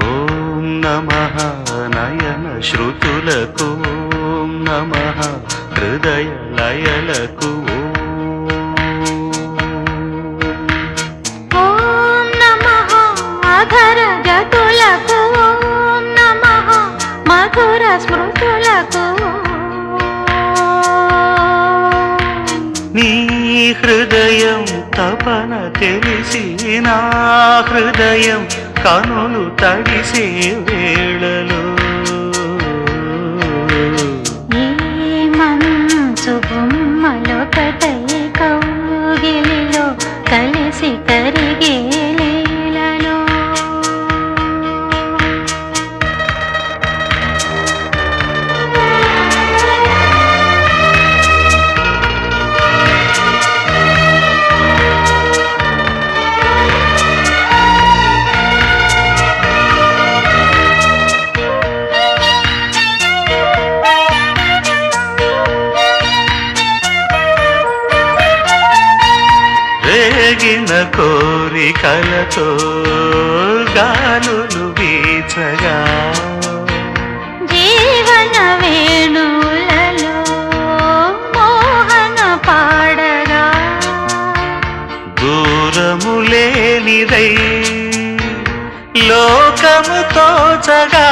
ఓం నమః నయన శ్రుతులకు, ఓం నమః హృదయ లయలకు, ఓం నమః అధర గతులకు, ఓం నమః మధుర స్మృతులకు. నీ హృదయం తపన తెలిసి నా హృదయం కనులు తడిసే వేళలో, ఈ మంచు బొమ్మలొకటై కౌగిలిలో కలిసి కరిగే లీలలో. రేగిన కోరికలతో గాలులు వీచగా, జీవన వేణువులలో మోహన పాడగా, దూరము లేనిదై లోకము తోచగా,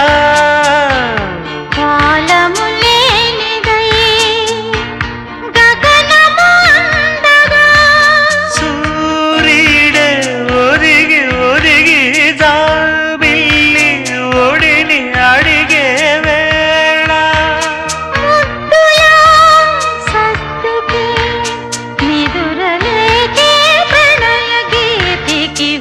కాలము లేనిదై గగనము అందగా, సూర్యుడే ఒరిగి ఒరిగి జాబిల్లి ఒడిని అడిగే వేళ, ముద్దుల సత్తుకి నిదురలేకే ప్రణయ గీతికి.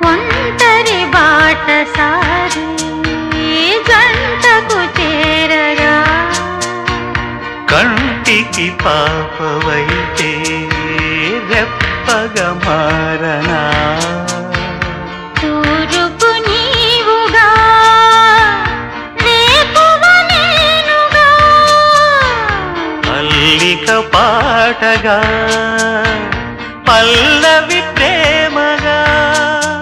ఒంటరి బాటసారి జంటకు చేరగా, కంటికి పాపవైతే రెప్పగా మారనా, తూరుపు నీవుగా రేపువ నేనుగా, అల్లిక పాటగా పల్లవి ప్రేమగా,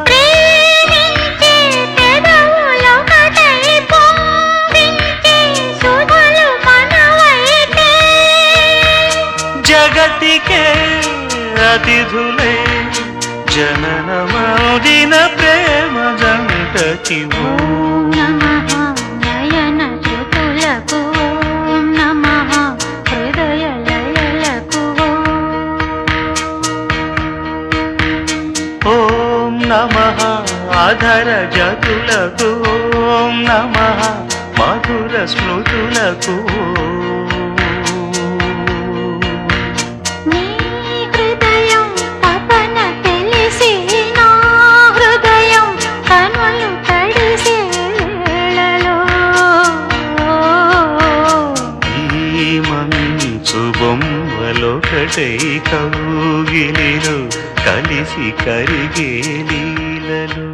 ప్రేమించే పెదవులొకటై పొంగించే సుధలు మనవైతే, జగతికే అతిథులై జననమౌదిన ప్రేమ జంటకి. ఓం నమః నయన శ్రుతులకు, ఓం నమః హృదయ లయలకు. ఓం నమః అధర జతులకు, ఓం నమః మధుర స్మృతులకు. నీ హృదయం తపన తెలిసి నా హృదయం కనులు తడిసే వేళలో, ఈ మంచు బొమ్మలొకటై కౌగిలిలో కలిసి కరిగే లీలలో.